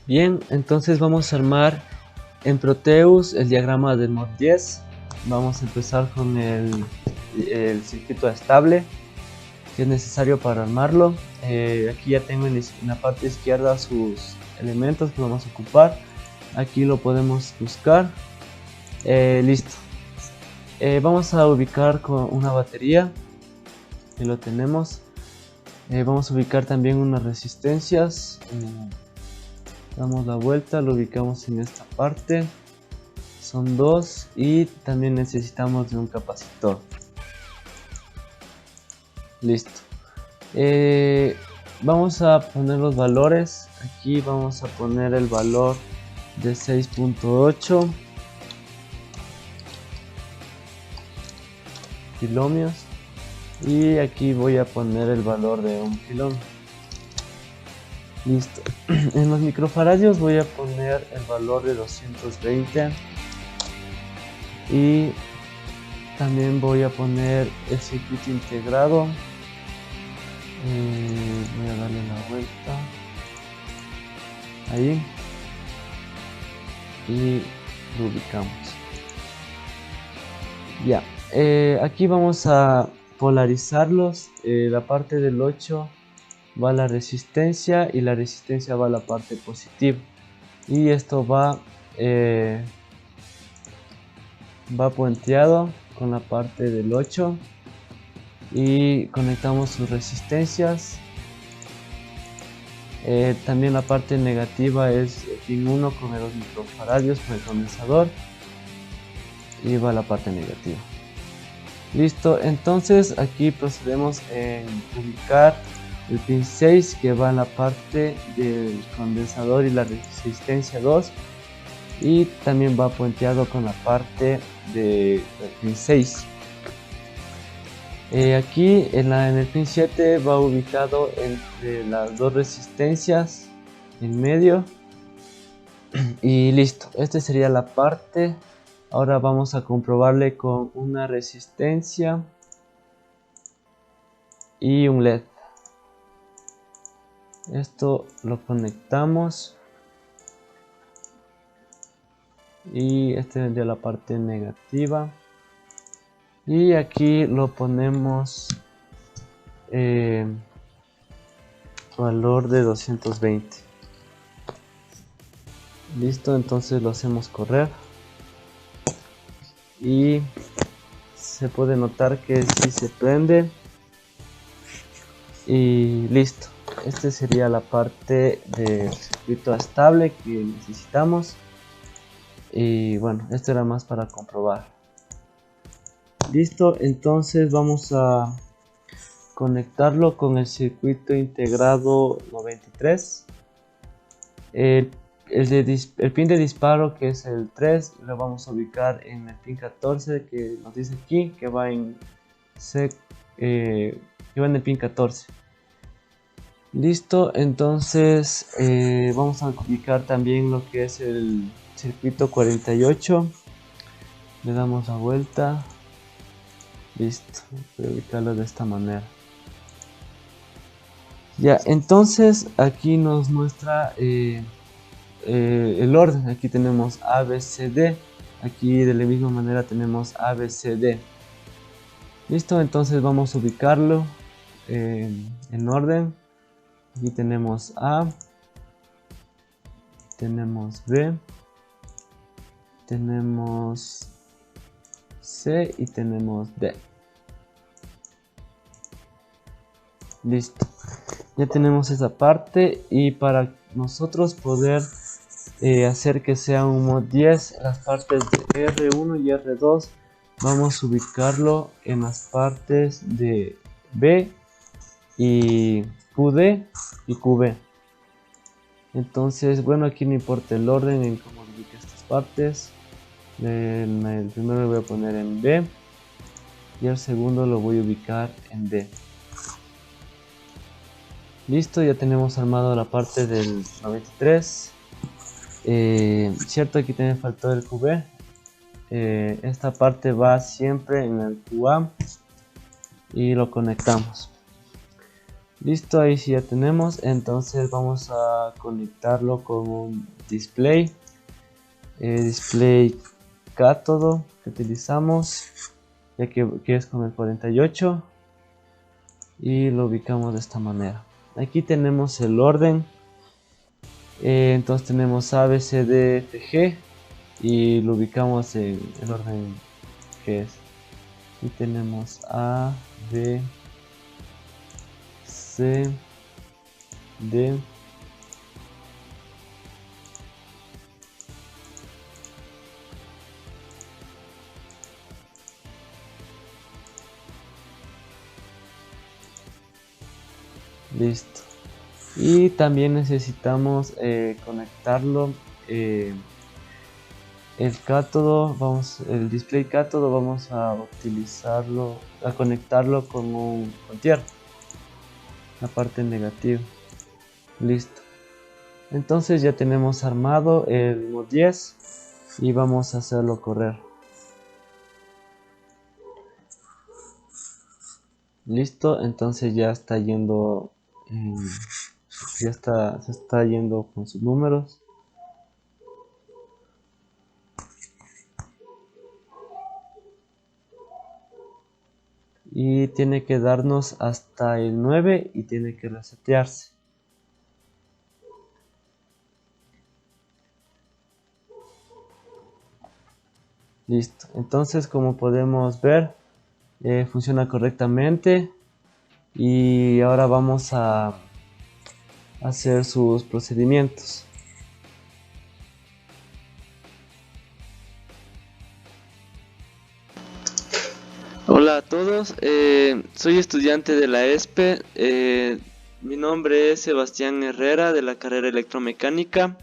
Bien, entonces vamos a armar en Proteus el diagrama del mod 10. Vamos a empezar con el circuito estable que es necesario para armarlo. Aquí ya tengo en la parte izquierda sus elementos que vamos a ocupar. Aquí lo podemos buscar. Listo. Vamos a ubicar con una batería, que lo tenemos. Vamos a ubicar también unas resistencias. Damos la vuelta, lo ubicamos en esta parte. Son dos y también necesitamos de un capacitor. Listo. Vamos a poner los valores. Aquí vamos a poner el valor de 6.8 kiloohmios y aquí voy a poner el valor de 1 kiloohm. Listo. En los microfaradios voy a poner el valor de 220 y también voy a poner el circuito integrado. Voy a darle la vuelta ahí y lo ubicamos. Ya, aquí vamos a polarizarlos. La parte del 8 va a la resistencia y la resistencia va a la parte positiva, y esto va puenteado con la parte del 8 y conectamos sus resistencias. También la parte negativa es el pin 1 con los microfaradios con el condensador y va a la parte negativa. Listo, entonces aquí procedemos en ubicar el pin 6 que va en la parte del condensador y la resistencia 2, y también va puenteado con la parte del pin 6. Aquí en el pin 7 va ubicado entre las dos resistencias en medio y listo, esta sería la parte. Ahora vamos a comprobarle con una resistencia y un LED. Esto lo conectamos y esta vendría la parte negativa, y aquí lo ponemos valor de 220. Listo, entonces lo hacemos correr y se puede notar que sí se prende y listo. Esta sería la parte del circuito estable que necesitamos, y bueno, esto era más para comprobar. Listo, entonces vamos a conectarlo con el circuito integrado 93. El pin de disparo, que es el 3, lo vamos a ubicar en el pin 14 que nos dice aquí que va en el pin 14. Listo, entonces vamos a ubicar también lo que es el circuito 48. Le damos la vuelta. Listo, voy a ubicarlo de esta manera. Ya, entonces aquí nos muestra el orden. Aquí tenemos A, B, C, D. Aquí de la misma manera tenemos A, B, C, D. Listo, entonces vamos a ubicarlo en orden. Aquí tenemos A, tenemos B, tenemos C y tenemos D. Listo, ya tenemos esa parte, y para nosotros poder hacer que sea un mod 10, las partes de R1 y R2 vamos a ubicarlo en las partes de B y QD y QB. Entonces, bueno, aquí no importa el orden en cómo ubique estas partes. El primero lo voy a poner en B y el segundo lo voy a ubicar en D. Listo, ya tenemos armado la parte del 93. Cierto, aquí también faltó el QB. Esta parte va siempre en el QA y lo conectamos. Listo, ahí sí ya tenemos. Entonces vamos a conectarlo con un display. Display cátodo que utilizamos, ya que es con el 48. Y lo ubicamos de esta manera. Aquí tenemos el orden. Entonces tenemos A, B, C, D, F, G. Y lo ubicamos en el orden que es. Aquí tenemos A, B, C, D. Listo. Y también necesitamos conectarlo. El cátodo, el display cátodo vamos a utilizarlo, a conectarlo con tierra, la parte negativa. Listo. Entonces ya tenemos armado el mod 10 y vamos a hacerlo correr. Listo, entonces ya está yendo, se está yendo con sus números. Y tiene que darnos hasta el 9 y tiene que resetearse. Listo, entonces como podemos ver funciona correctamente y ahora vamos a hacer sus procedimientos. Hola a todos, soy estudiante de la ESPE, mi nombre es Sebastián Herrera de la carrera electromecánica.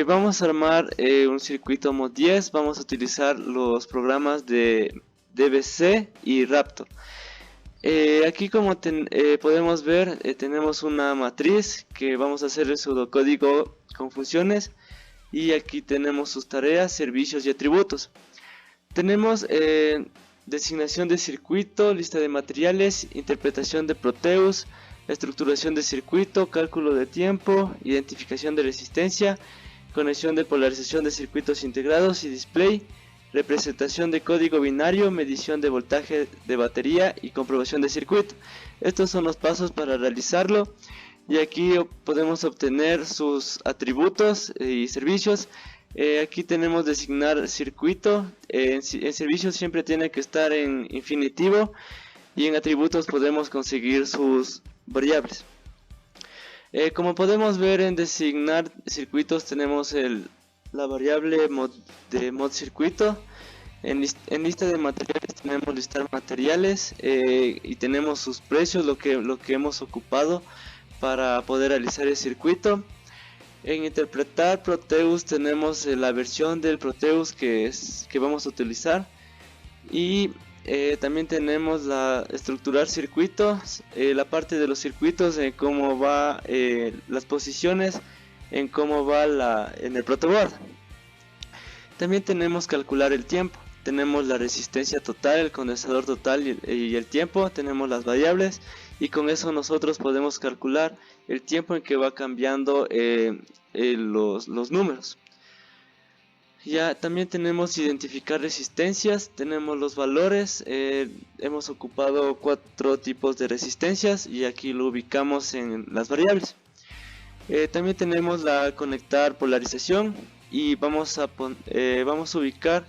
Vamos a armar un circuito mod 10, vamos a utilizar los programas de DBC y Raptor. Aquí como podemos ver tenemos una matriz que vamos a hacer el pseudocódigo con funciones y aquí tenemos sus tareas, servicios y atributos. Tenemos designación de circuito, lista de materiales, interpretación de Proteus, estructuración de circuito, cálculo de tiempo, identificación de resistencia, conexión de polarización de circuitos integrados y display, representación de código binario, medición de voltaje de batería y comprobación de circuito. Estos son los pasos para realizarlo y aquí podemos obtener sus atributos y servicios. Aquí tenemos designar circuito, en servicios siempre tiene que estar en infinitivo y en atributos podemos conseguir sus variables. Como podemos ver en designar circuitos tenemos la variable de mod circuito. En lista de materiales tenemos listar materiales y tenemos sus precios, lo que hemos ocupado para poder realizar el circuito. En interpretar Proteus tenemos la versión del Proteus que vamos a utilizar y también tenemos la estructurar circuitos, la parte de los circuitos, en cómo va las posiciones, en cómo va en el protoboard. También tenemos calcular el tiempo, tenemos la resistencia total, el condensador total y el tiempo, tenemos las variables y con eso nosotros podemos calcular el tiempo en que va cambiando los números. Ya también tenemos identificar resistencias, tenemos los valores, hemos ocupado 4 tipos de resistencias y aquí lo ubicamos en las variables. También tenemos la conectar polarización y vamos a ubicar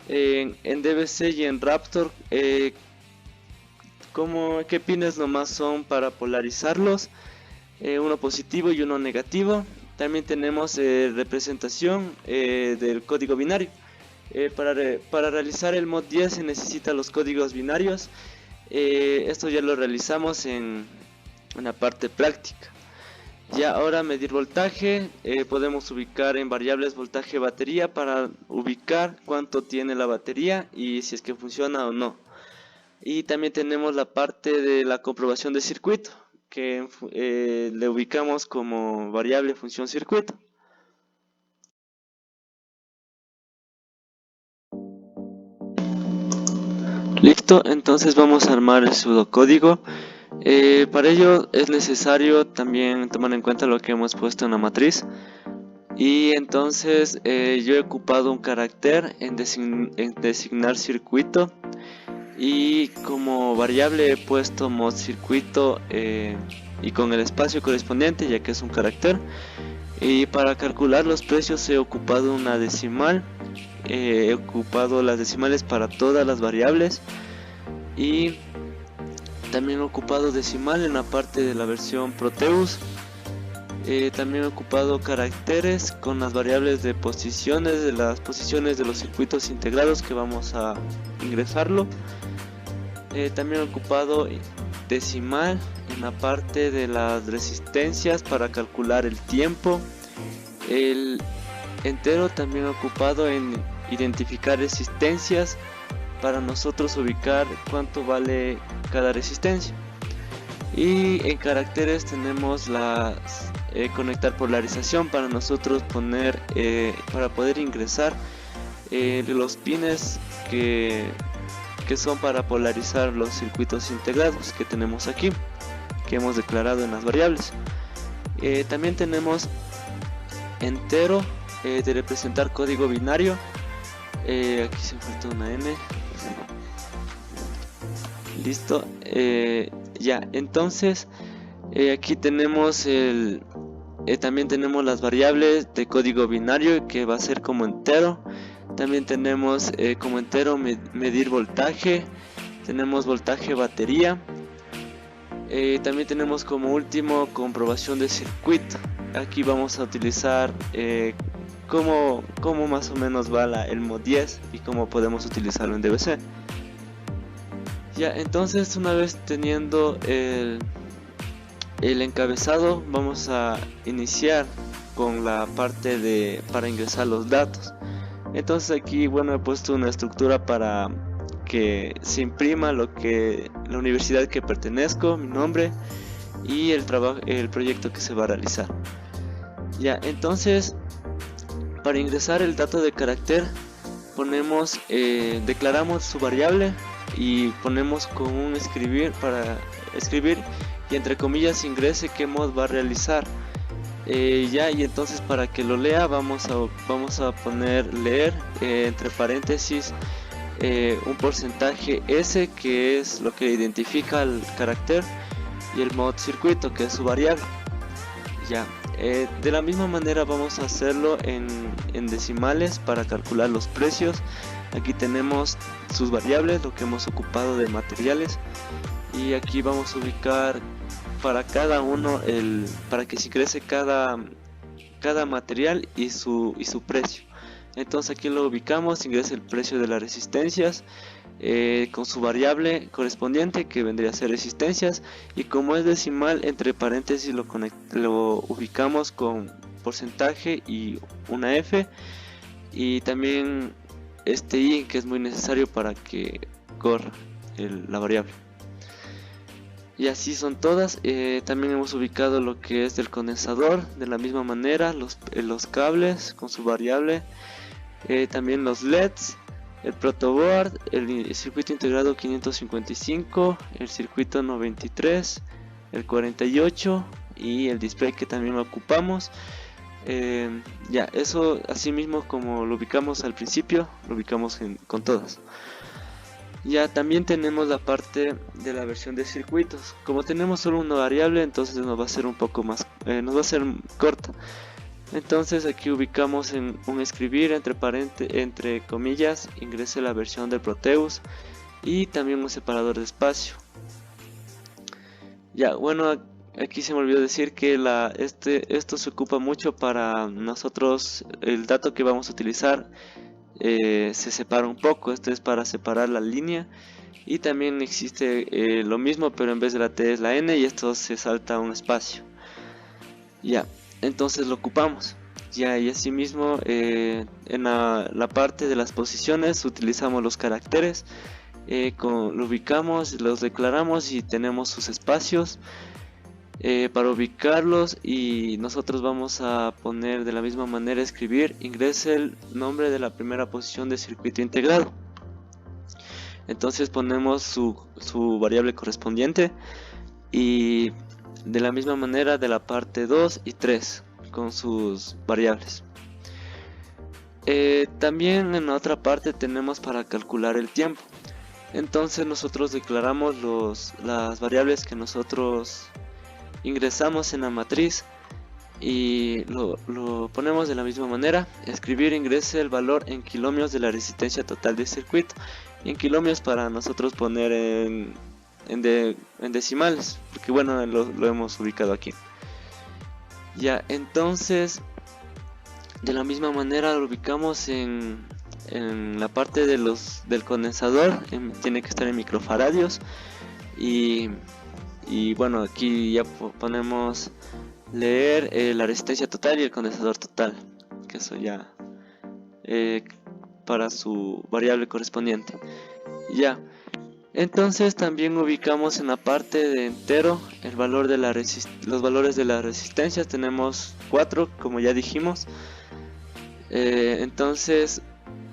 en DBC y en Raptor qué pines nomás son para polarizarlos, uno positivo y uno negativo. También tenemos representación del código binario. Para realizar el mod 10 se necesitan los códigos binarios. Esto ya lo realizamos en la parte práctica. Ya ahora medir voltaje, podemos ubicar en variables voltaje batería para ubicar cuánto tiene la batería y si es que funciona o no. Y también tenemos la parte de la comprobación de circuito, que le ubicamos como variable función circuito. Listo, entonces vamos a armar el pseudocódigo. Para ello es necesario también tomar en cuenta lo que hemos puesto en la matriz. Y entonces yo he ocupado un carácter en designar circuito, y como variable he puesto mod circuito y con el espacio correspondiente, ya que es un carácter. Y para calcular los precios he ocupado una decimal. He ocupado las decimales para todas las variables, y también he ocupado decimal en la parte de la versión Proteus. También he ocupado caracteres con las variables de posiciones, de las posiciones de los circuitos integrados que vamos a ingresarlo. También he ocupado decimal en la parte de las resistencias para calcular el tiempo. El entero también he ocupado en identificar resistencias para nosotros ubicar cuánto vale cada resistencia. Y en caracteres tenemos las conectar polarización para nosotros poner para poder ingresar los pines que son para polarizar los circuitos integrados que tenemos aquí, que hemos declarado en las variables. También tenemos entero de representar código binario. Aquí se falta una n. Listo. Ya, entonces aquí tenemos también tenemos las variables de código binario, que va a ser como entero. También tenemos como entero medir voltaje. Tenemos voltaje batería. También tenemos como último comprobación de circuito. Aquí vamos a utilizar cómo más o menos va el mod 10 y cómo podemos utilizarlo en DBC. Ya, entonces una vez teniendo el encabezado, vamos a iniciar con la parte para ingresar los datos. Entonces aquí, bueno, he puesto una estructura para que se imprima la universidad que pertenezco, mi nombre y el proyecto que se va a realizar. Ya, entonces para ingresar el dato de carácter ponemos, declaramos su variable y ponemos con un escribir para escribir, y entre comillas ingrese qué mod va a realizar. Ya, y entonces para que lo lea vamos a poner leer entre paréntesis un porcentaje S, que es lo que identifica el carácter, y el mod circuito, que es su variable. Ya, de la misma manera vamos a hacerlo en decimales para calcular los precios. Aquí tenemos sus variables, lo que hemos ocupado de materiales, y aquí vamos a ubicar para cada uno para que se ingrese cada material y su precio. Entonces aquí lo ubicamos, ingresa el precio de las resistencias con su variable correspondiente, que vendría a ser resistencias, y como es decimal, entre paréntesis lo ubicamos con porcentaje y una F, y también este i, que es muy necesario para que corra la variable. Y así son todas. También hemos ubicado lo que es del condensador, de la misma manera, los cables con su variable, también los LEDs, el protoboard, el circuito integrado 555, el circuito 93, el 48 y el display, que también lo ocupamos. Ya, eso así mismo como lo ubicamos al principio, lo ubicamos con todas. Ya, también tenemos la parte de la versión de circuitos. Como tenemos solo una variable, entonces nos va a ser un poco más, nos va a ser corta. Entonces aquí ubicamos en un escribir entre comillas, ingrese la versión del Proteus, y también un separador de espacio. Ya, bueno, aquí se me olvidó decir que esto se ocupa mucho para nosotros. El dato que vamos a utilizar se separa un poco. Esto es para separar la línea, y también existe lo mismo, pero en vez de la T es la N, y esto se salta un espacio. Ya, entonces lo ocupamos. Ya, y así mismo en la parte de las posiciones utilizamos los caracteres, lo ubicamos, los declaramos y tenemos sus espacios para ubicarlos, y nosotros vamos a poner de la misma manera, escribir ingrese el nombre de la primera posición de circuito integrado. Entonces ponemos su variable correspondiente. y de la misma manera de la parte 2 y 3 con sus variables. También en la otra parte tenemos para calcular el tiempo. Entonces nosotros declaramos las variables que nosotros ingresamos en la matriz y lo ponemos de la misma manera. Escribir ingrese el valor en kiloohmios de la resistencia total del circuito, y en kiloohmios para nosotros poner en decimales, porque bueno, lo hemos ubicado aquí. Ya, entonces de la misma manera lo ubicamos en la parte del condensador. Tiene que estar en microfaradios, y bueno, aquí ya ponemos leer la resistencia total y el condensador total, que eso ya para su variable correspondiente. Ya, entonces también ubicamos en la parte de entero el valor de los valores de las resistencias. Tenemos 4, como ya dijimos. Entonces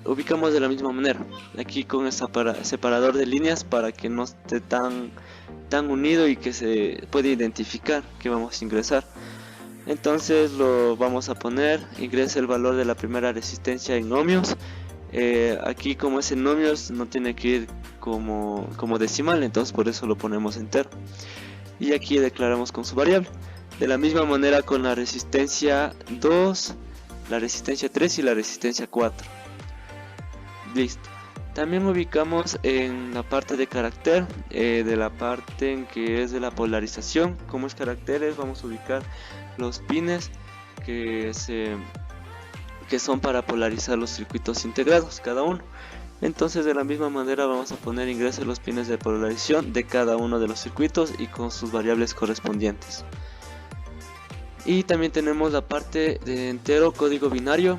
ubicamos de la misma manera, aquí con el separador de líneas, para que no esté tan unido y que se puede identificar que vamos a ingresar. Entonces lo vamos a poner, ingresa el valor de la primera resistencia en ohmios. Aquí como es en ohmios no tiene que ir como decimal, entonces por eso lo ponemos entero. Y aquí declaramos con su variable. De la misma manera con la resistencia 2, la resistencia 3 y la resistencia 4. Listo. También ubicamos en la parte de carácter, de la parte en que es de la polarización. Como es caracteres, vamos a ubicar los pines que son para polarizar los circuitos integrados, cada uno. Entonces de la misma manera vamos a poner ingrese los pines de polarización de cada uno de los circuitos y con sus variables correspondientes. Y también tenemos la parte de entero código binario.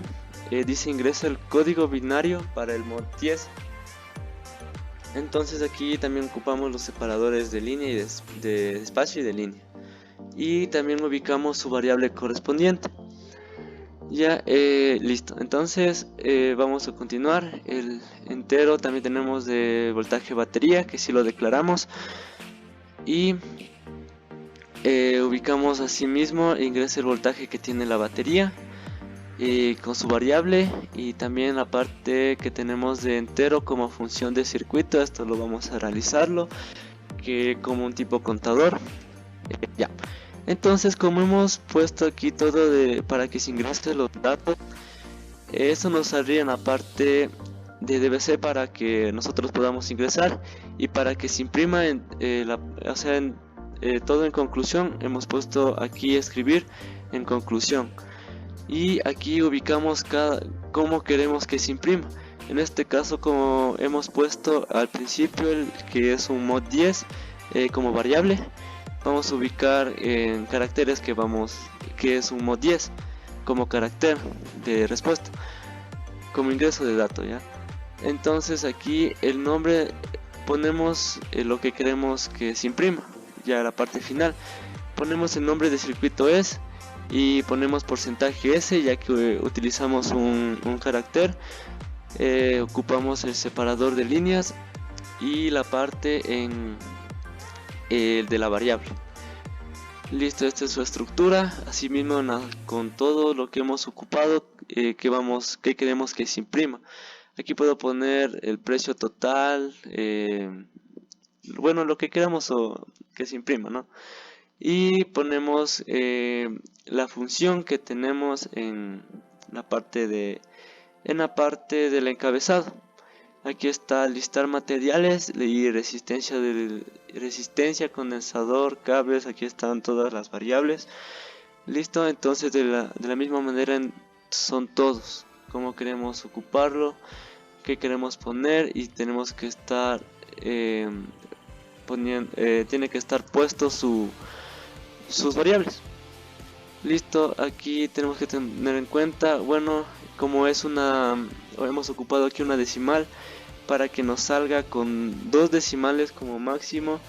Dice ingresa el código binario para el mod 10. Entonces aquí también ocupamos los separadores de línea y de espacio y de línea. Y también ubicamos su variable correspondiente. Ya, listo. Entonces vamos a continuar. El entero también tenemos de voltaje batería, que si lo declaramos. Y ubicamos asimismo, ingresa el voltaje que tiene la batería con su variable, y también la parte que tenemos de entero como función de circuito. Esto lo vamos a realizarlo que como un tipo contador. Ya, entonces como hemos puesto aquí todo para que se ingresen los datos, eso nos saldría en la parte de DBC para que nosotros podamos ingresar, y para que se imprima todo en conclusión. Hemos puesto aquí escribir en conclusión, y aquí ubicamos cómo queremos que se imprima. En este caso, como hemos puesto al principio que es un mod 10 como variable, vamos a ubicar en caracteres que es un mod 10 como carácter de respuesta, como ingreso de dato, ¿ya? Entonces aquí el nombre ponemos lo que queremos que se imprima. Ya la parte final ponemos el nombre de circuito es y ponemos porcentaje S, ya que utilizamos un carácter. Ocupamos el separador de líneas y la parte de la variable. Listo, esta es su estructura. Asimismo, con todo lo que hemos ocupado, que queremos que se imprima. Aquí puedo poner el precio total, bueno, lo que queramos que se imprima, ¿no? Y ponemos la función que tenemos en la parte del encabezado. Aquí está listar materiales y resistencia, condensador, cables. Aquí están todas las variables. Listo, entonces de la misma manera son todos. Cómo queremos ocuparlo, qué queremos poner, y tenemos que estar tiene que estar puesto sus variables. Listo, aquí tenemos que tener en cuenta, bueno, como hemos ocupado aquí una decimal, para que nos salga con 2 decimales como máximo.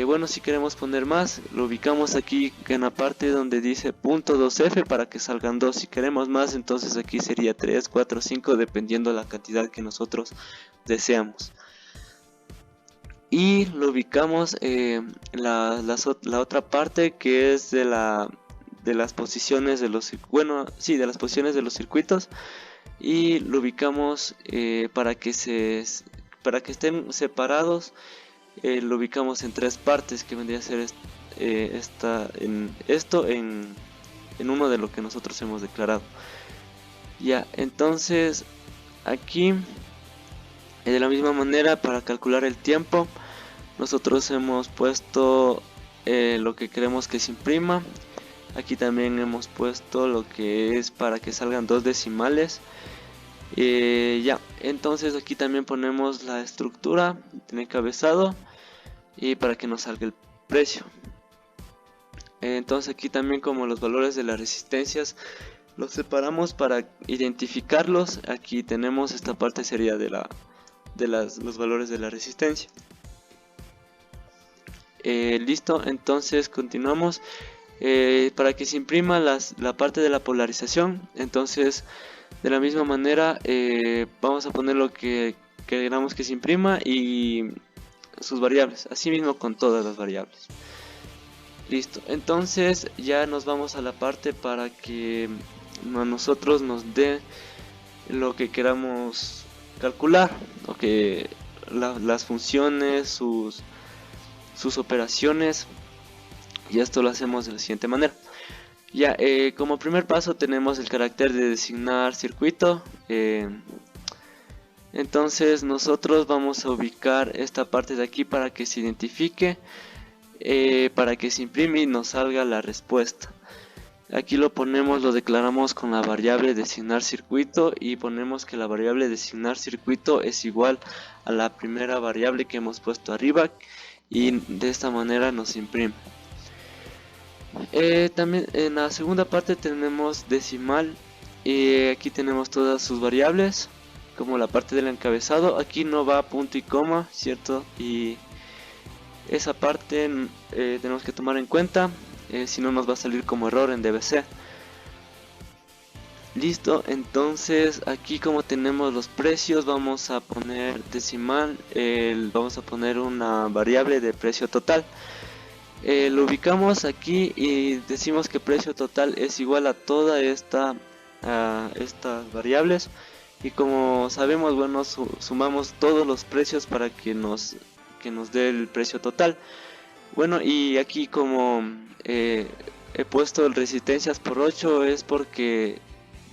Bueno, si queremos poner más, lo ubicamos aquí en la parte donde dice .2f para que salgan 2. Si queremos más, entonces aquí sería 3, 4, 5, dependiendo la cantidad que nosotros deseamos. y lo ubicamos la otra parte que es de las posiciones de los de las posiciones de los circuitos, y lo ubicamos para que estén separados. Lo ubicamos en tres partes, que vendría a ser en uno de lo que nosotros hemos declarado. Ya, entonces aquí de la misma manera, para calcular el tiempo, nosotros hemos puesto lo que queremos que se imprima. Aquí también hemos puesto lo que es para que salgan dos decimales. Ya, entonces aquí también ponemos la estructura en encabezado y para que nos salga el precio. Entonces aquí también, como los valores de las resistencias los separamos para identificarlos, aquí tenemos esta parte sería de los valores de la resistencia. Listo, entonces continuamos. Para que se imprima la parte de la polarización, entonces de la misma manera vamos a poner lo que queramos que se imprima y sus variables, así mismo con todas las variables. Listo, entonces ya nos vamos a la parte para que a nosotros nos dé lo que queramos calcular, o que las funciones, sus operaciones, y esto lo hacemos de la siguiente manera. Ya, como primer paso tenemos el carácter de designar circuito. Entonces nosotros vamos a ubicar esta parte de aquí para que se identifique, para que se imprime y nos salga la respuesta. Aquí lo declaramos con la variable designar circuito, y ponemos que la variable designar circuito es igual a la primera variable que hemos puesto arriba, y de esta manera nos imprime. También en la segunda parte tenemos decimal, y aquí tenemos todas sus variables, como la parte del encabezado. Aquí no va punto y coma, ¿cierto? Y esa parte tenemos que tomar en cuenta, si no nos va a salir como error en DBC. Listo, entonces aquí como tenemos los precios, vamos a poner decimal, vamos a poner una variable de precio total. Lo ubicamos aquí y decimos que precio total es igual a toda estas variables, y como sabemos, bueno, sumamos todos los precios para que nos dé el precio total. Bueno, y aquí como he puesto resistencias por 8, es porque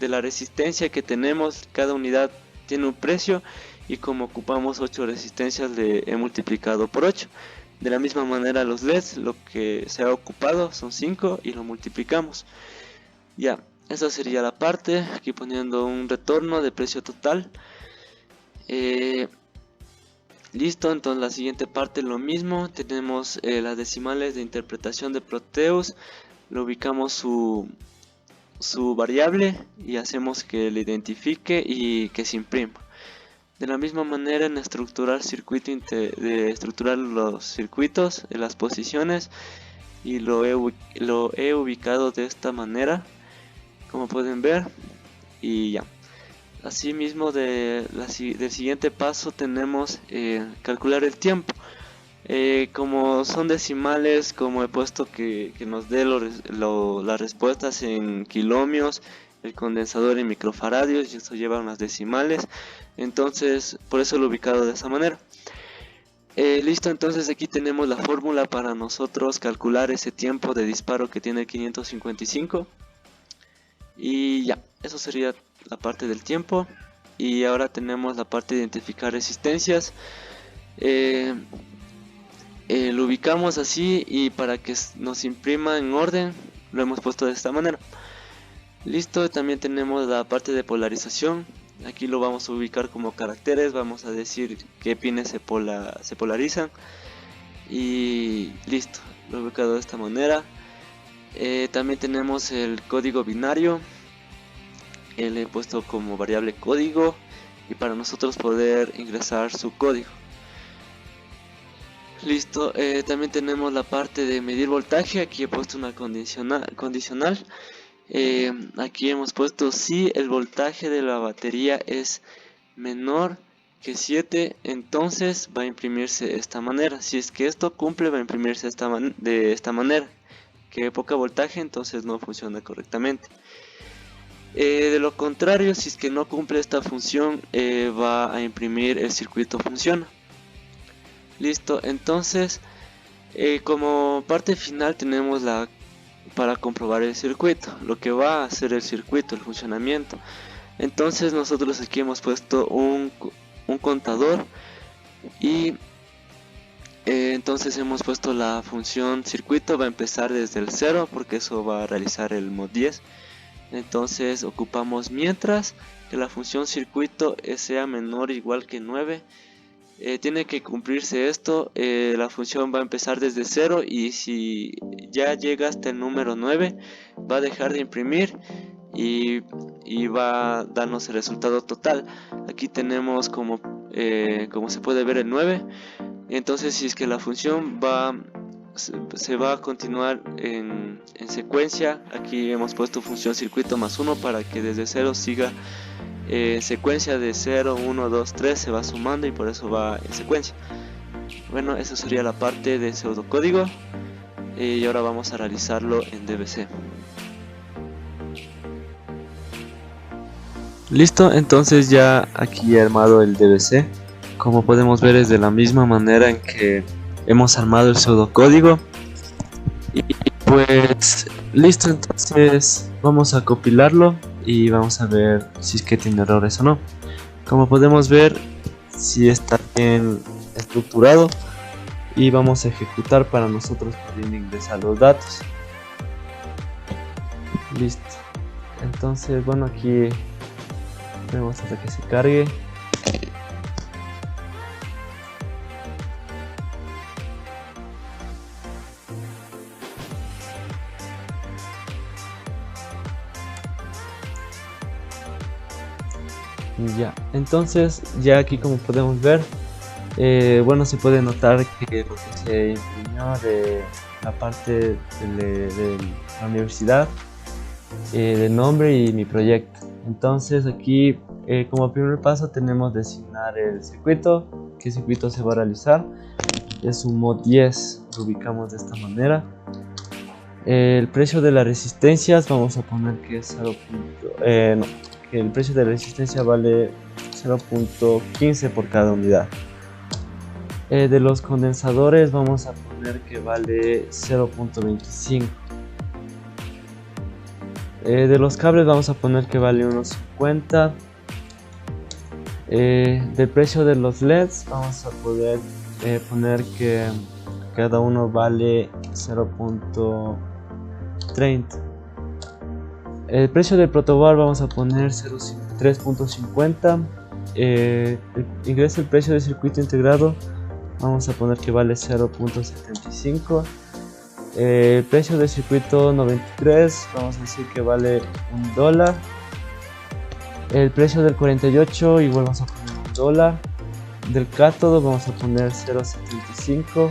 de la resistencia que tenemos, cada unidad tiene un precio, y como ocupamos 8 resistencias, le he multiplicado por 8. De la misma manera los LEDs, lo que se ha ocupado son 5 y lo multiplicamos. Ya, esa sería la parte, aquí poniendo un retorno de precio total. Listo, entonces la siguiente parte lo mismo, tenemos las decimales de interpretación de Proteus, lo ubicamos su variable y hacemos que le identifique y que se imprima. De la misma manera, en estructurar estructurar los circuitos, en las posiciones, y lo he ubicado de esta manera, como pueden ver, y ya. Asimismo, del siguiente paso tenemos calcular el tiempo. Como son decimales, como he puesto que nos dé las respuestas en kiloohmios, el condensador en microfaradios, y esto lleva unas decimales, entonces por eso lo he ubicado de esa manera. Listo, entonces aquí tenemos la fórmula para nosotros calcular ese tiempo de disparo que tiene 555, y ya, eso sería la parte del tiempo. Y ahora tenemos la parte de identificar resistencias. Lo ubicamos así, y para que nos imprima en orden lo hemos puesto de esta manera. Listo, también tenemos la parte de polarización. Aquí lo vamos a ubicar como caracteres, vamos a decir qué pines se polarizan, y listo, lo he ubicado de esta manera. También tenemos el código binario, le he puesto como variable código, y para nosotros poder ingresar su código. Listo, también tenemos la parte de medir voltaje. Aquí he puesto una condicional. Aquí hemos puesto si el voltaje de la batería es menor que 7, entonces va a imprimirse de esta manera. Si es que esto cumple, va a imprimirse de esta manera. Que poca voltaje, entonces no funciona correctamente. De lo contrario, si es que no cumple esta función, va a imprimir el circuito funciona. Listo, entonces como parte final tenemos para comprobar el circuito, lo que va a hacer el circuito, el funcionamiento. Entonces nosotros aquí hemos puesto un contador y entonces hemos puesto la función circuito, va a empezar desde el 0 porque eso va a realizar el mod 10. Entonces ocupamos mientras que la función circuito sea menor o igual que 9. Tiene que cumplirse esto, la función va a empezar desde 0 y si ya llega hasta el número 9 va a dejar de imprimir y va a darnos el resultado total. Aquí tenemos como se puede ver el 9. Entonces si es que la función se va a continuar en secuencia, aquí hemos puesto función circuito más 1 para que desde 0 siga secuencia de 0, 1, 2, 3, se va sumando y por eso va en secuencia. Bueno, eso sería la parte de pseudocódigo y ahora vamos a realizarlo en DBC. Listo, entonces ya aquí he armado el DBC. Como podemos ver es de la misma manera en que hemos armado el pseudocódigo. Y pues listo, entonces vamos a compilarlo y vamos a ver si es que tiene errores o no. Como podemos ver, si está bien estructurado y vamos a ejecutar para nosotros poder ingresar los datos. Listo, entonces bueno, aquí tenemos hasta que se cargue. Ya, entonces ya aquí como podemos ver, bueno, se puede notar que lo que se imprimió de la parte de la universidad, del nombre y mi proyecto. Entonces aquí como primer paso tenemos designar el circuito, qué circuito se va a realizar. Es un mod 10, lo ubicamos de esta manera. El precio de las resistencias vamos a poner que es 0. Que el precio de resistencia vale 0.15 por cada unidad. De los condensadores vamos a poner que vale 0.25. De los cables vamos a poner que vale unos 50. Del precio de los LEDs vamos a poder poner que cada uno vale 0.30. El precio del protobar vamos a poner 3.50. Ingresa el precio del circuito integrado, vamos a poner que vale 0.75. El precio del circuito 93 vamos a decir que vale $1. El precio del 48 igual vamos a poner $1. Del cátodo vamos a poner 0.75.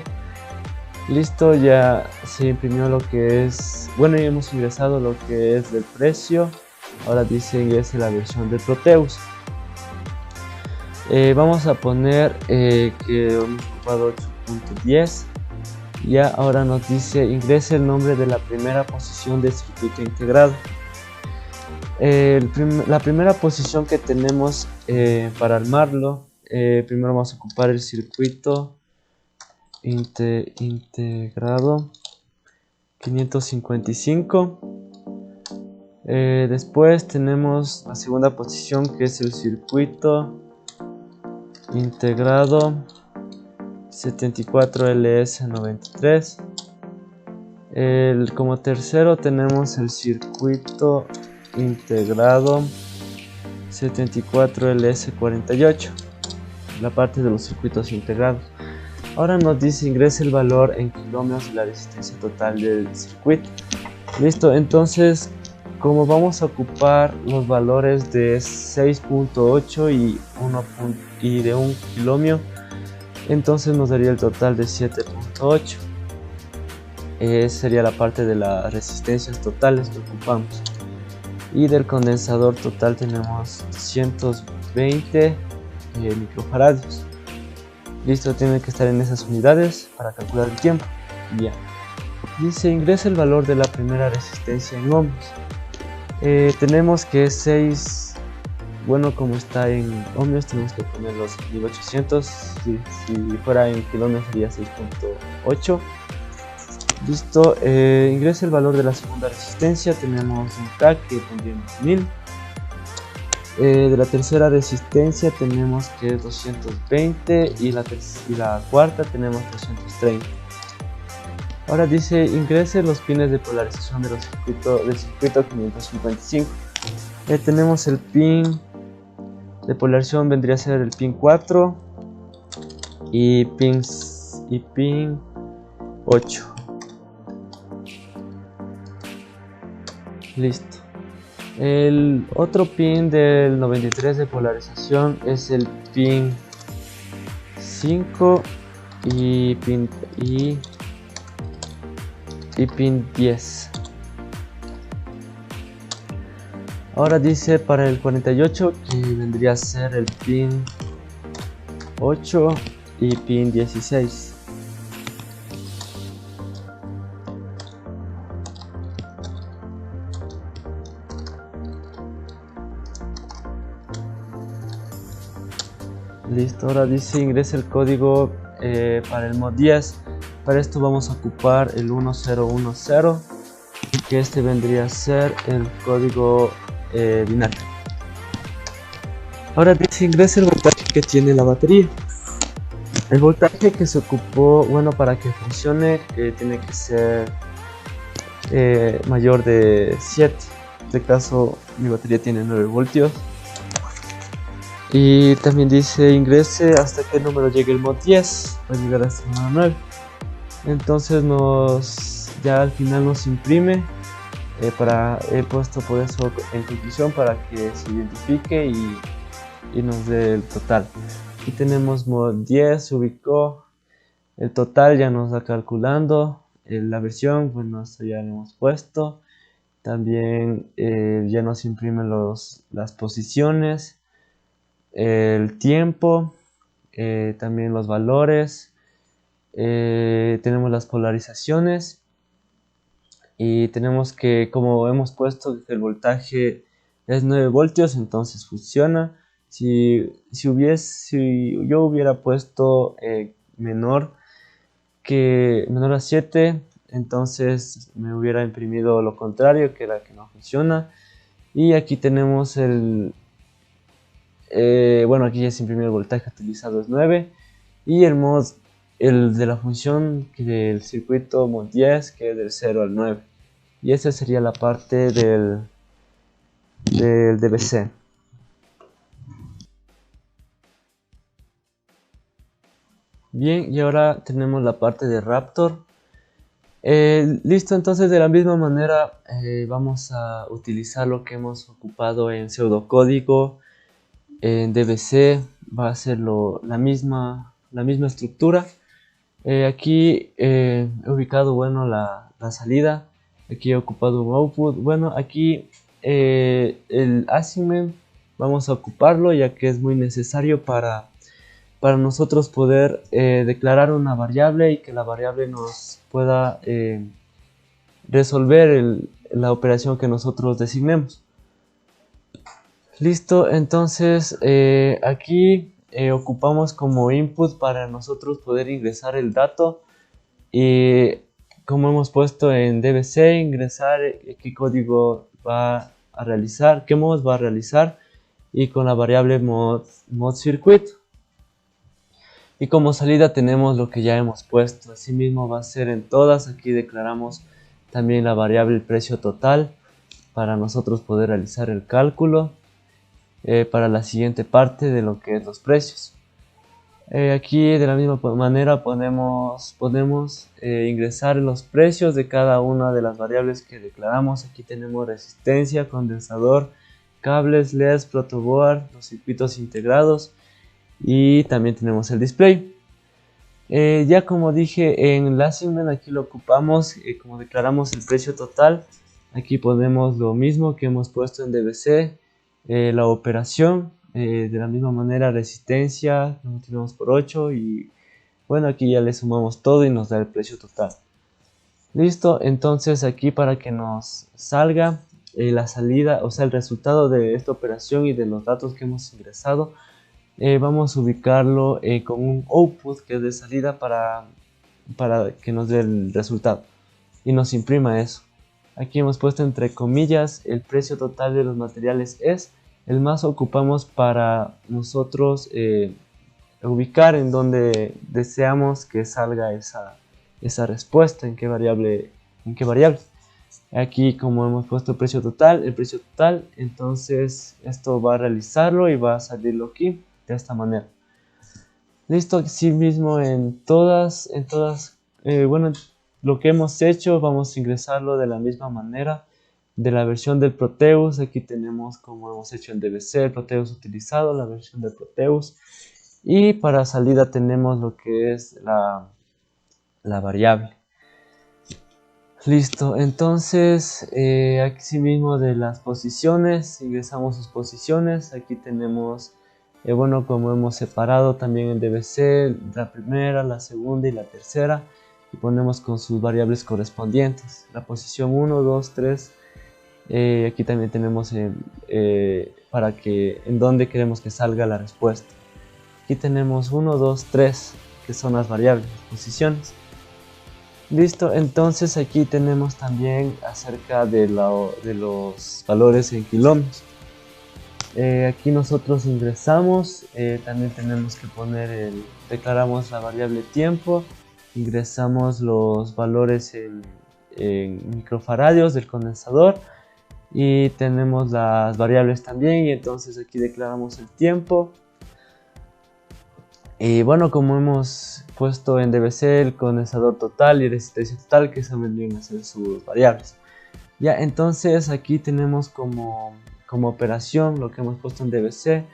Listo, ya se imprimió lo que es, bueno, ya hemos ingresado lo que es del precio. Ahora dice ingrese la versión de Proteus. Vamos a poner que hemos ocupado 8.10. Ya ahora nos dice ingrese el nombre de la primera posición del circuito integrado. La primera posición que tenemos para armarlo, primero vamos a ocupar el circuito integrado 555. Después tenemos la segunda posición que es el circuito integrado 74LS93. Como tercero tenemos el circuito integrado 74LS48, la parte de los circuitos integrados. Ahora nos dice ingrese el valor en kilómetros de la resistencia total del circuito. Listo, entonces como vamos a ocupar los valores de 6.8 y de 1 kilómetro, entonces nos daría el total de 7.8. Sería la parte de las resistencias totales que ocupamos. Y del condensador total tenemos 220 microfaradios. Listo, tiene que estar en esas unidades para calcular el tiempo. Ya. Dice, ingresa el valor de la primera resistencia en ohmios. Tenemos que es 6. Bueno, como está en ohmios, tenemos que poner los 1800. Si fuera en kilómetros sería 6.8. Listo, ingresa el valor de la segunda resistencia. Tenemos un K que pondríamos 1000. De la tercera resistencia tenemos que es 220 y la cuarta tenemos 230. Ahora dice, ingrese los pines de polarización del circuito 555. Tenemos el pin de polarización, vendría a ser el pin 4 y pin 8. Listo. El otro pin del 93 de polarización es el pin 5 y pin 10. Ahora dice para el 48 que vendría a ser el pin 8 y pin 16. Listo, ahora dice ingresa el código para el mod 10. Para esto vamos a ocupar el 1010, que este vendría a ser el código binario. Ahora dice ingresa el voltaje que tiene la batería. El voltaje que se ocupó, bueno, para que funcione tiene que ser mayor de 7. En este caso mi batería tiene 9 voltios. Y también dice ingrese hasta que el número llegue el mod 10, va a llegar hasta el número 9. Entonces ya al final nos imprime, he puesto por eso en conclusión para que se identifique y nos dé el total. Aquí tenemos mod 10, se ubicó, el total ya nos va calculando, la versión, bueno, esto ya lo hemos puesto. También ya nos imprime las posiciones, el tiempo, también los valores, tenemos las polarizaciones y tenemos que, como hemos puesto, el voltaje es 9 voltios, entonces funciona. Si yo hubiera puesto menor a 7, entonces me hubiera imprimido lo contrario, que era que no funciona. Y aquí tenemos bueno, aquí ya se imprimió el voltaje utilizado es 9 y el de la función del circuito mod 10, que es del 0 al 9, y esa sería la parte del DBC. Bien, y ahora tenemos la parte de Raptor. Listo, entonces de la misma manera vamos a utilizar lo que hemos ocupado en pseudocódigo. En DBC va a ser la misma estructura. Aquí he ubicado, bueno, la salida. Aquí he ocupado un output. Bueno, aquí el assignment vamos a ocuparlo, ya que es muy necesario para nosotros poder declarar una variable y que la variable nos pueda resolver la operación que nosotros designemos. Listo, entonces aquí ocupamos como input para nosotros poder ingresar el dato, y como hemos puesto en DBC, ingresar qué código va a realizar, qué mods va a realizar, y con la variable mod circuit. Y como salida tenemos lo que ya hemos puesto, asimismo va a ser en todas. Aquí declaramos también la variable precio total para nosotros poder realizar el cálculo para la siguiente parte de lo que es los precios. Aquí de la misma manera podemos ingresar los precios de cada una de las variables que declaramos. Aquí tenemos resistencia, condensador, cables, LEDs, protoboard, los circuitos integrados, y también tenemos el display. Ya como dije en el assignment, aquí lo ocupamos como declaramos el precio total. Aquí ponemos lo mismo que hemos puesto en DBC, la operación, De la misma manera resistencia, lo multiplicamos por 8 y bueno, aquí ya le sumamos todo y nos da el precio total. Listo, entonces aquí para que nos salga la salida, o sea el resultado de esta operación y de los datos que hemos ingresado, vamos a ubicarlo con un output que es de salida para que nos dé el resultado y nos imprima eso. Aquí hemos puesto entre comillas el precio total de los materiales es el más ocupamos para nosotros ubicar en donde deseamos que salga esa respuesta, en qué variable. Aquí como hemos puesto el precio total, entonces esto va a realizarlo y va a salirlo aquí de esta manera. Listo, así mismo en todas, bueno, lo que hemos hecho vamos a ingresarlo de la misma manera de la versión del Proteus. Aquí tenemos como hemos hecho en DBC, el Proteus utilizado, la versión del Proteus. Y para salida tenemos lo que es la variable. Listo, entonces aquí mismo de las posiciones, ingresamos sus posiciones. Aquí tenemos, bueno, como hemos separado también en DBC, la primera, la segunda y la tercera. Y ponemos con sus variables correspondientes. La posición 1, 2, 3. Aquí también tenemos para que en dónde queremos que salga la respuesta. Aquí tenemos 1, 2, 3, que son las variables, las posiciones. Listo, entonces aquí tenemos también acerca de los valores en kilómetros. Aquí nosotros ingresamos, también tenemos que poner declaramos la variable tiempo, ingresamos los valores en microfaradios del condensador y tenemos las variables también, y entonces aquí declaramos el tiempo. Y bueno, como hemos puesto en DBC el condensador total y resistencia total, que se vendrían a ser sus variables. Ya, entonces aquí tenemos como operación lo que hemos puesto en DBC,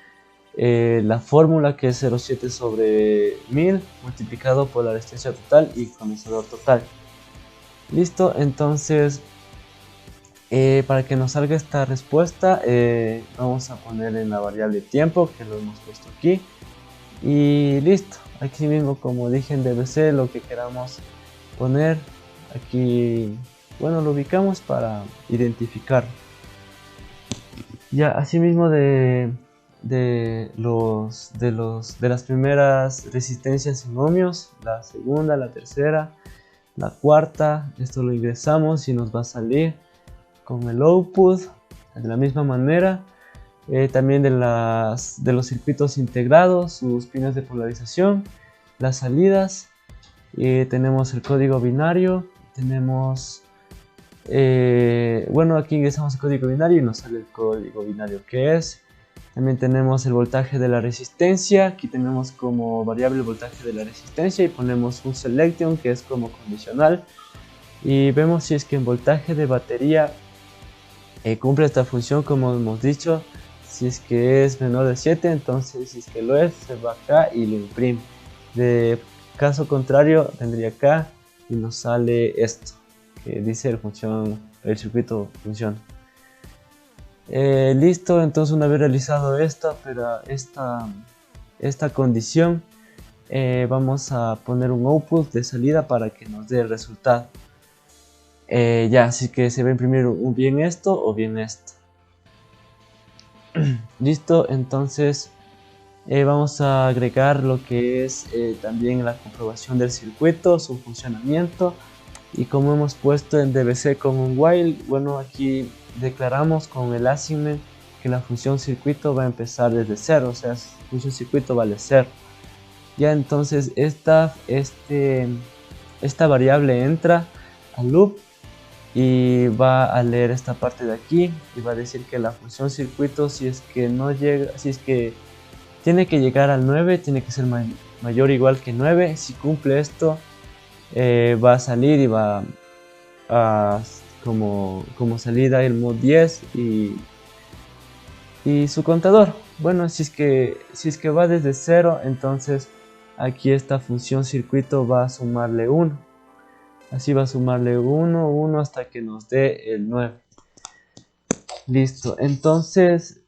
la fórmula que es 0,7 sobre 1000 multiplicado por la resistencia total y condensador total. Listo, entonces para que nos salga esta respuesta vamos a poner en la variable tiempo, que lo hemos puesto aquí. Y listo, aquí mismo como dije en DBC lo que queramos poner aquí, bueno, lo ubicamos para identificar. Ya, así mismo de las primeras resistencias en ohmios, la segunda, la tercera, la cuarta, esto lo ingresamos y nos va a salir con el output de la misma manera. También de los circuitos integrados, sus pines de polarización, las salidas, tenemos el código binario, tenemos, bueno, aquí ingresamos el código binario y nos sale el código binario que es. También tenemos el voltaje de la resistencia, aquí tenemos como variable el voltaje de la resistencia y ponemos un selection que es como condicional y vemos si es que en voltaje de batería cumple esta función como hemos dicho. Si es que es menor de 7, entonces si es que lo es, se va acá y lo imprime. De caso contrario, vendría acá y nos sale esto, que dice el circuito funciona. Listo, entonces una vez realizado esta condición, vamos a poner un output de salida para que nos dé el resultado. Ya, así que se va a imprimir bien esto o bien esto. Listo, entonces vamos a agregar lo que es también la comprobación del circuito, su funcionamiento, y como hemos puesto en DBC con un while, bueno, aquí declaramos con el assignment que la función circuito va a empezar desde 0, o sea, función circuito vale 0. Ya, entonces esta variable entra al loop y va a leer esta parte de aquí y va a decir que la función circuito, si es que no llega, si es que tiene que llegar al 9, tiene que ser mayor o igual que 9. Si cumple esto, va a salir y va a como salida el mod 10 y su contador. Bueno, si es que va desde 0, entonces aquí esta función circuito va a sumarle 1. Así va a sumarle 1, 1 hasta que nos dé el 9. Listo, entonces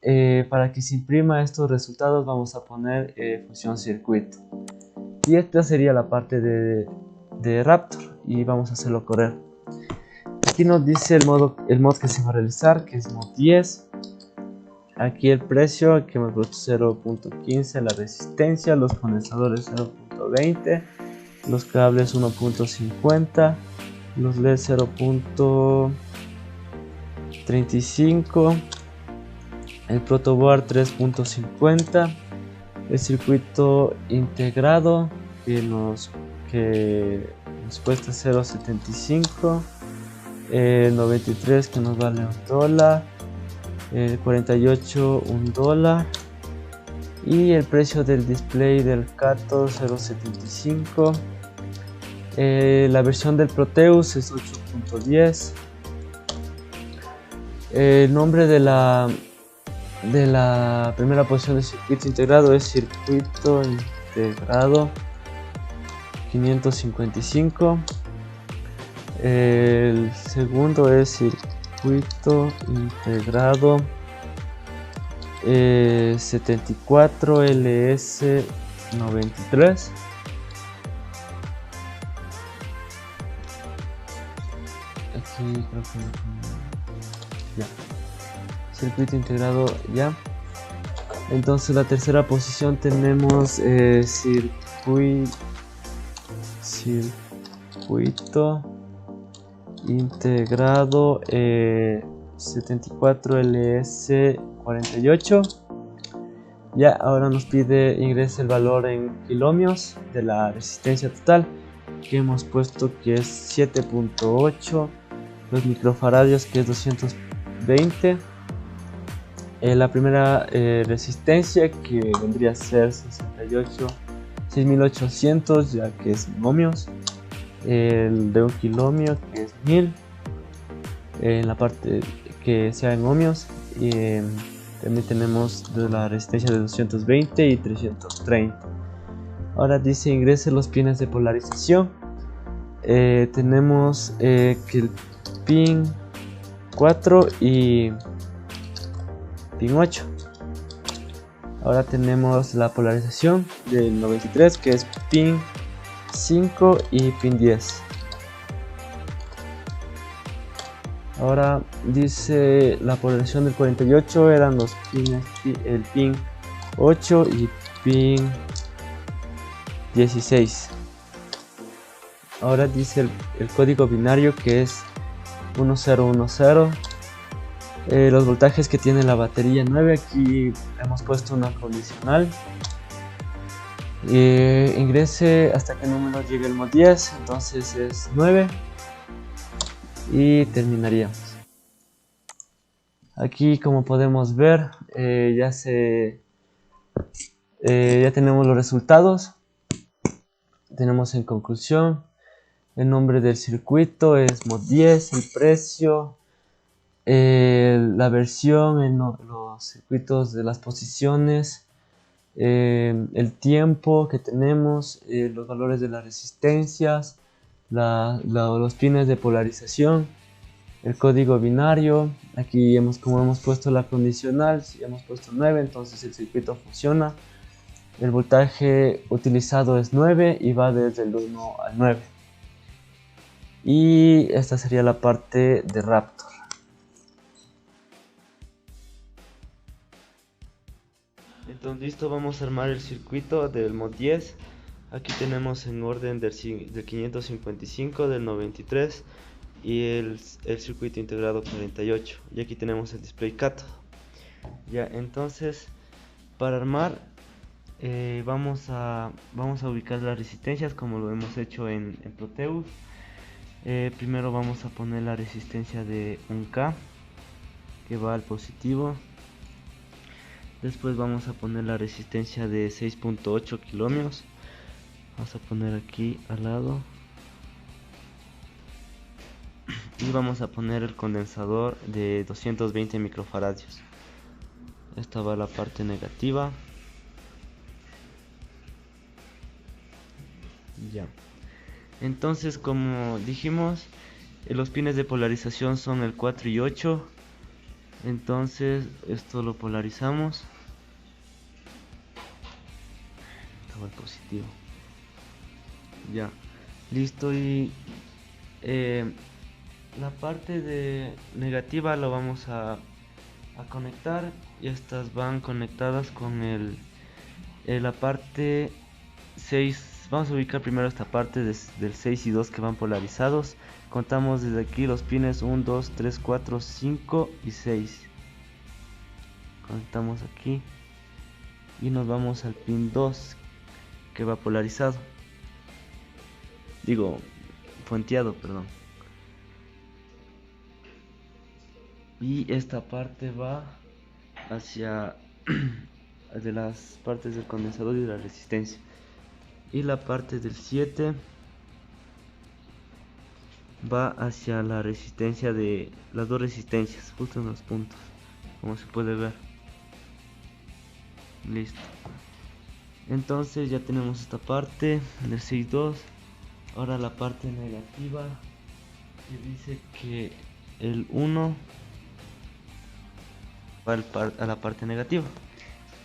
para que se imprima estos resultados vamos a poner función circuito. Y esta sería la parte de Raptor y vamos a hacerlo correr. Aquí nos dice el mod que se va a realizar, que es mod 10. Aquí el precio, que hemos puesto 0.15, la resistencia, los condensadores 0.20, los cables 1.50, los LED 0.35, el protoboard 3.50, el circuito integrado que nos cuesta 0.75, el 93 que nos vale $1, el 48 $1 y el precio del display del Cato 0.75. La versión del Proteus es 8.10. El nombre de la primera posición de circuito integrado es circuito integrado 555. El segundo es circuito integrado 74 LS93. Aquí creo que ya. Circuito integrado ya. Entonces la tercera posición tenemos circuito integrado 74 LS48. Ya, ahora nos pide ingrese el valor en kiloohmios de la resistencia total, que hemos puesto que es 7.8, los microfaradios que es 220, la primera resistencia que vendría a ser 6800 ya que es en ohmios, el de 1 kiloohmio que es 1000 en la parte que sea en ohmios, y también tenemos de la resistencia de 220 y 330. Ahora dice ingrese los pines de polarización. Tenemos que el pin 4 y pin 8. Ahora tenemos la polarización del 93 que es pin 5 y pin 10. Ahora dice la polarización del 48 eran los pines, el pin 8 y pin 16. Ahora dice el código binario que es 1010. Los voltajes que tiene la batería 9, aquí hemos puesto una condicional. Ingrese hasta que el número llegue al mod 10, entonces es 9 y terminaríamos. Aquí, como podemos ver, ya tenemos los resultados. Tenemos en conclusión el nombre del circuito es mod 10, el precio, la versión, los circuitos de las posiciones, el tiempo que tenemos, los valores de las resistencias, los pines de polarización, el código binario. Aquí como hemos puesto la condicional, si hemos puesto 9, entonces el circuito funciona. El voltaje utilizado es 9 y va desde el 1 al 9. Y esta sería la parte de Raptor. Entonces listo, vamos a armar el circuito del mod 10. Aquí tenemos en orden del 555, del 93 y el circuito integrado 48. Y aquí tenemos el display cátodo. Ya, entonces para armar vamos a ubicar las resistencias como lo hemos hecho en Proteus. Primero vamos a poner la resistencia de 1K que va al positivo. Después vamos a poner la resistencia de 6.8 kiloohmios. Vamos a poner aquí al lado. Y vamos a poner el condensador de 220 microfaradios. Esta va a la parte negativa. Ya. Entonces, como dijimos, los pines de polarización son el 4 y 8. Entonces esto lo polarizamos. Todo el positivo. Ya, listo. Y la parte de negativa lo vamos a conectar, y estas van conectadas con la parte 6. Vamos a ubicar primero esta parte del 6 y 2 que van polarizados. Contamos desde aquí los pines 1, 2, 3, 4, 5 y 6. Conectamos aquí y nos vamos al pin 2 que va polarizado, digo fuenteado, perdón. Y esta parte va hacia de las partes del condensador y de la resistencia. Y la parte del 7 va hacia la resistencia de las dos resistencias, justo en los puntos, como se puede ver. Listo. Entonces ya tenemos esta parte del 6.2. Ahora la parte negativa, que dice que el 1 va a la parte negativa.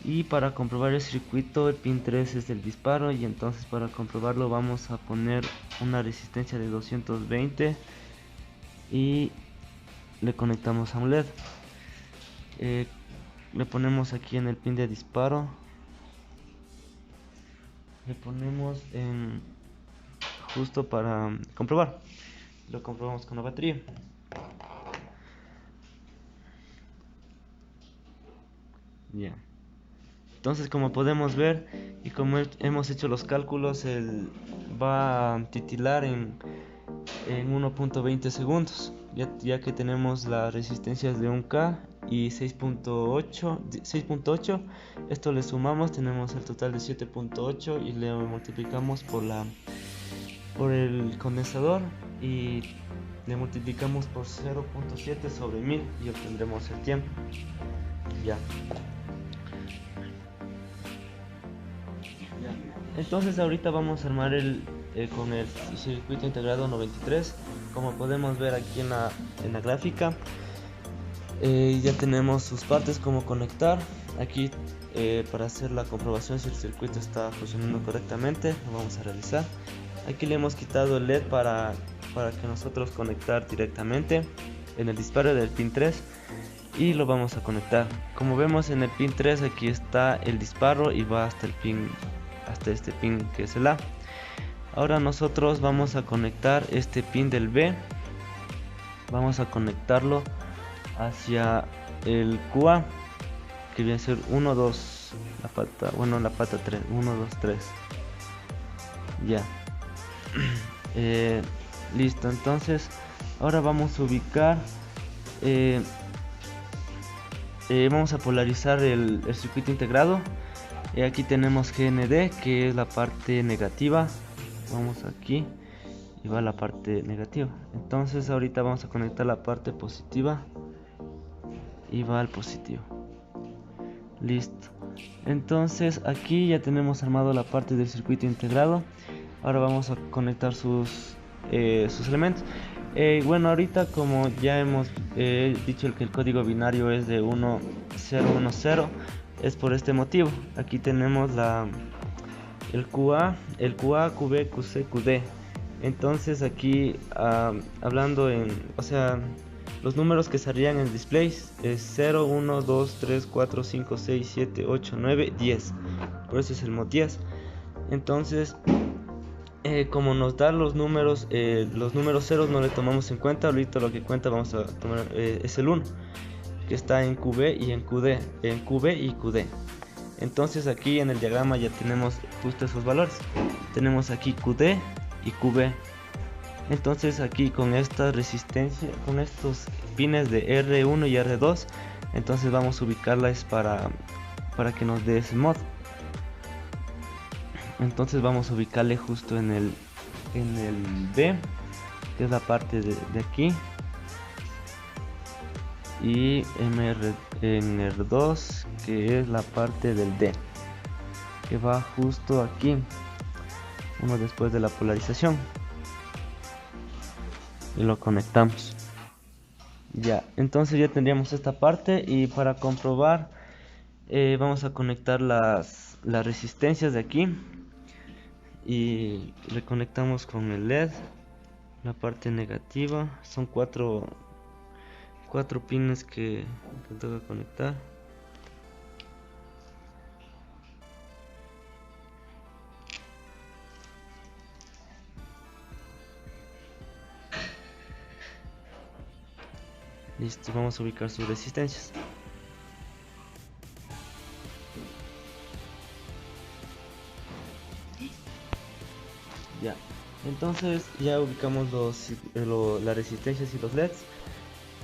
Y para comprobar el circuito, el pin 3 es el disparo, y entonces para comprobarlo vamos a poner una resistencia de 220 y le conectamos a un LED. Le ponemos aquí en el pin de disparo, le ponemos en justo para comprobar. Lo comprobamos con la batería. Ya. Entonces, como podemos ver y como hemos hecho los cálculos, él va a titilar en 1.20 segundos, ya que tenemos las resistencias de 1K y 6.8. Esto le sumamos, tenemos el total de 7.8 y le multiplicamos por el condensador y le multiplicamos por 0.7 sobre 1000 y obtendremos el tiempo. Ya. Entonces ahorita vamos a armar con el circuito integrado 93. Como podemos ver aquí en la gráfica, ya tenemos sus partes, como conectar. Aquí para hacer la comprobación si el circuito está funcionando correctamente, lo vamos a realizar. Aquí le hemos quitado el LED para que nosotros conectar directamente en el disparo del pin 3, y lo vamos a conectar. Como vemos en el pin 3, aquí está el disparo y va hasta este pin que es el A. Ahora nosotros vamos a conectar este pin del B, vamos a conectarlo hacia el QA, que viene a ser 1, 2, la pata 3, 1, 2, 3. Ya. Listo. Entonces ahora vamos a ubicar, vamos a polarizar el circuito integrado. Aquí tenemos GND, que es la parte negativa. Vamos aquí y va la parte negativa. Entonces ahorita vamos a conectar la parte positiva y va al positivo. Listo. Entonces aquí ya tenemos armado la parte del circuito integrado. Ahora vamos a conectar sus elementos. Bueno, ahorita como ya hemos dicho que el código binario es de 1010, es por este motivo. Aquí tenemos el QA, QB, QC, QD. Entonces aquí hablando los números que saldrían en displays es 0, 1, 2, 3, 4, 5, 6, 7, 8, 9, 10. Por eso es el mod 10. Entonces como nos da los números ceros no le tomamos en cuenta. Ahorita lo que cuenta vamos a tomar es el 1, que está en QB y en QD, en QB y QD. Entonces aquí en el diagrama ya tenemos justo esos valores. Tenemos aquí QD y QB. Entonces aquí con esta resistencia, con estos pines de R1 y R2, entonces vamos a ubicarlas para que nos dé ese mod. Entonces vamos a ubicarle justo en el B, que es la parte de aquí, y en R2, que es la parte del D, que va justo aquí, uno después de la polarización, y lo conectamos. Ya, entonces ya tendríamos esta parte y para comprobar vamos a conectar las resistencias de aquí y le conectamos con el LED. La parte negativa son cuatro pines que toca conectar. Listo, vamos a ubicar sus resistencias. Ya, entonces ya ubicamos las resistencias y los LEDs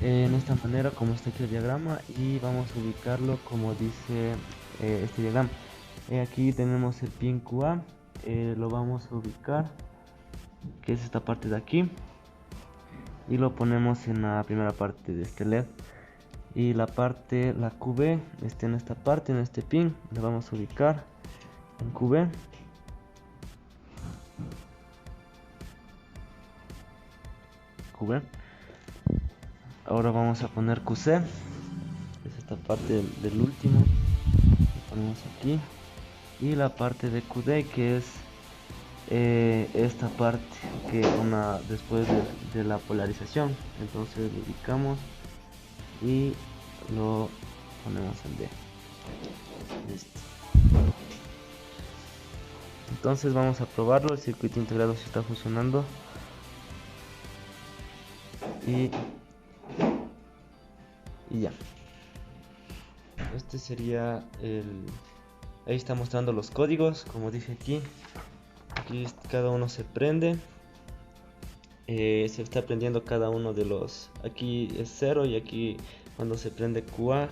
en esta manera como está aquí el diagrama, y vamos a ubicarlo como dice este diagrama. Aquí tenemos el pin QA, lo vamos a ubicar, que es esta parte de aquí, y lo ponemos en la primera parte de este LED. Y la QB está en esta parte, en este pin, le vamos a ubicar en QB. Ahora vamos a poner QC, es esta parte del último, lo ponemos aquí, y la parte de QD, que es esta parte que después de la polarización. Entonces lo ubicamos y lo ponemos en D. Listo. Entonces vamos a probarlo, el circuito integrado si está funcionando. Y ya, este sería ahí está mostrando los códigos, como dije aquí cada uno se prende, se está prendiendo cada uno de los, aquí es 0 y aquí cuando se prende QA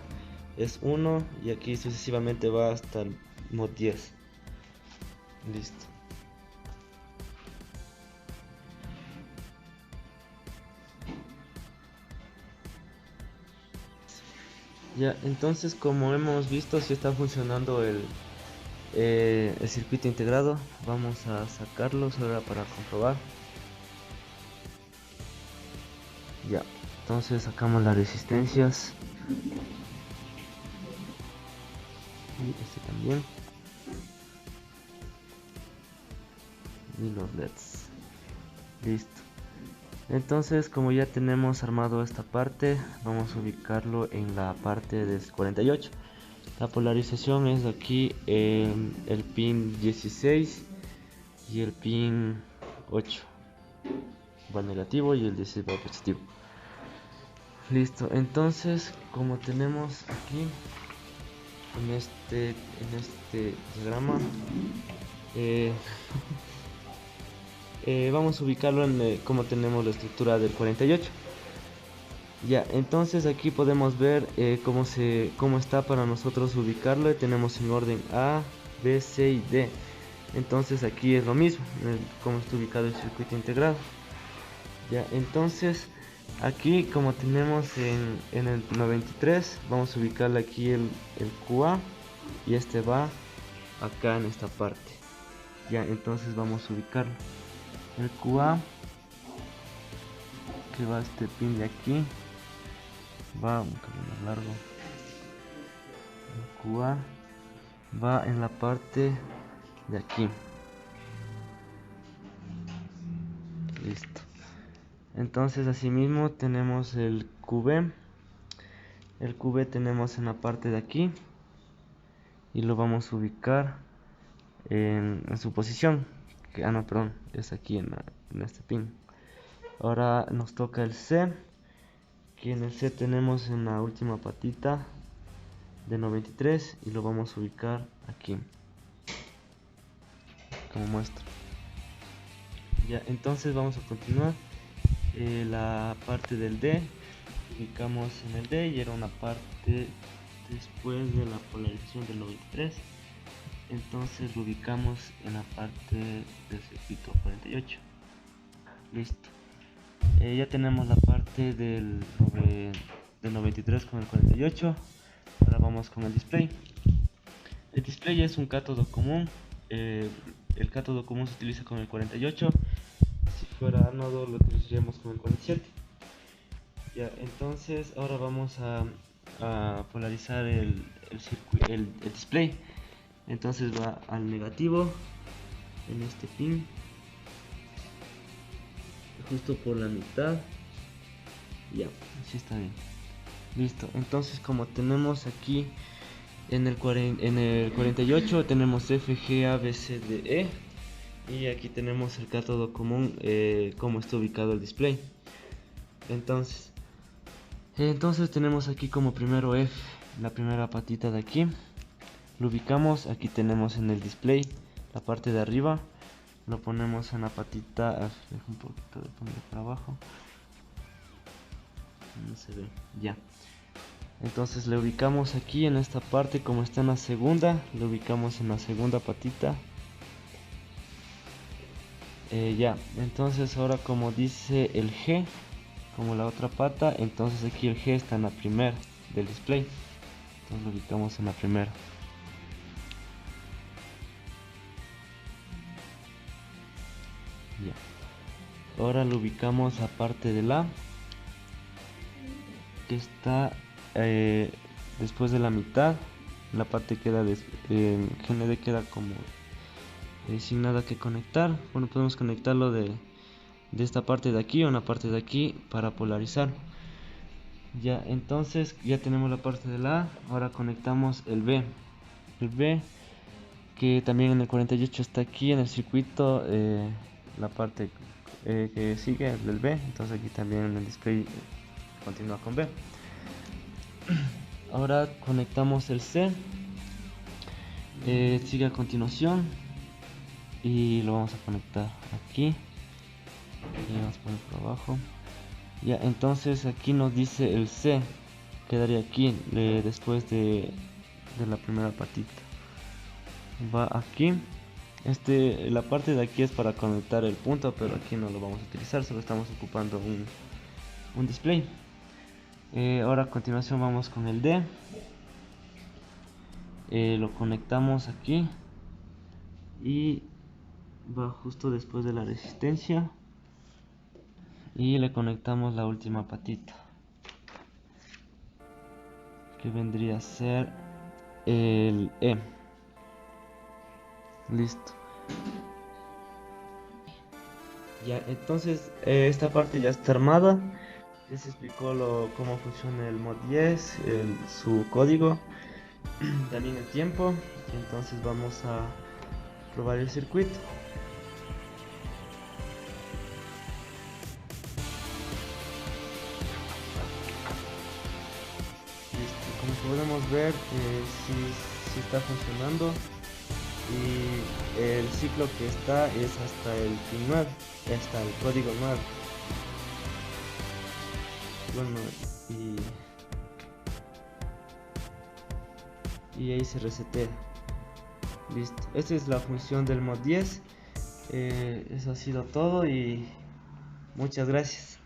es 1 y aquí sucesivamente va hasta el mod 10. Listo. Ya, entonces como hemos visto, si está funcionando el circuito integrado. Vamos a sacarlos ahora para comprobar. Ya, entonces sacamos las resistencias y este también, y los LEDs. Listo. Entonces, como ya tenemos armado esta parte, vamos a ubicarlo en la parte del 48. La polarización es aquí el pin 16 y el pin 8 va negativo y el 16 va positivo. Listo, entonces como tenemos aquí en este diagrama, vamos a ubicarlo en como tenemos la estructura del 48. Ya, entonces aquí podemos ver cómo está para nosotros ubicarlo. Tenemos en orden A, B, C y D. Entonces aquí es lo mismo, cómo está ubicado el circuito integrado. Ya, entonces aquí como tenemos en el 93, vamos a ubicarle aquí el QA y este va acá en esta parte. Ya, entonces vamos a ubicarlo. El QA, que va este pin de aquí, va un camino largo. El QA va en la parte de aquí. Listo. Entonces asimismo tenemos el QB. El QB tenemos en la parte de aquí y lo vamos a ubicar en su posición. No, perdón, es aquí en este pin. Ahora nos toca el C, que en el C tenemos en la última patita de 93 y lo vamos a ubicar aquí, como muestra. Ya, entonces vamos a continuar. La parte del D, ubicamos en el D y era una parte después de la polarización del 93. Entonces lo ubicamos en la parte del circuito 48. Listo. Ya tenemos la parte del 93 con el 48. Ahora vamos con el display. El display es un cátodo común. El cátodo común se utiliza con el 48. Si fuera ánodo lo utilizaríamos con el 47. Ya, entonces ahora vamos a polarizar el display. Entonces va al negativo en este pin, justo por la mitad. Ya, así está bien. Listo. Entonces, como tenemos aquí en el 48 tenemos F, G, A, B, C, D, E. Y aquí tenemos el cátodo común, como está ubicado el display. Entonces tenemos aquí como primero F, la primera patita de aquí. Lo ubicamos, aquí tenemos en el display la parte de arriba. Lo ponemos en la patita, dejo un poquito de poner para abajo. No se ve, ya. Entonces le ubicamos aquí en esta parte, como está en la segunda, le ubicamos en la segunda patita. Ya, entonces ahora como dice el G, como la otra pata, entonces aquí el G está en la primera del display. Entonces lo ubicamos en la primera. Ya. Ahora lo ubicamos a parte de la que está después de la mitad. La parte queda GND queda como sin nada que conectar. Bueno, podemos conectarlo de esta parte de aquí o en la parte de aquí para polarizar. Ya, entonces ya tenemos la parte de la A. Ahora conectamos el B. El B, que también en el 48 está aquí en el circuito, la parte que sigue del B. Entonces aquí también en el display continúa con B. Ahora conectamos el C, sigue a continuación y lo vamos a conectar aquí y vamos a poner por abajo. Ya, entonces aquí nos dice el C, quedaría aquí después de la primera patita. Va aquí. La parte de aquí es para conectar el punto, pero aquí no lo vamos a utilizar, solo estamos ocupando un display. Ahora a continuación vamos con el D. Lo conectamos aquí y va justo después de la resistencia y le conectamos la última patita, que vendría a ser el E. Listo. Ya, entonces esta parte ya está armada. Ya se explicó cómo funciona el mod 10, su código, también el tiempo. Entonces vamos a probar el circuito. Listo. Como podemos ver, sí está funcionando. Y el ciclo que está es hasta el pin 9, hasta el código 9. Bueno, y ahí se resetea. Listo, esta es la función del mod 10. Eso ha sido todo y muchas gracias.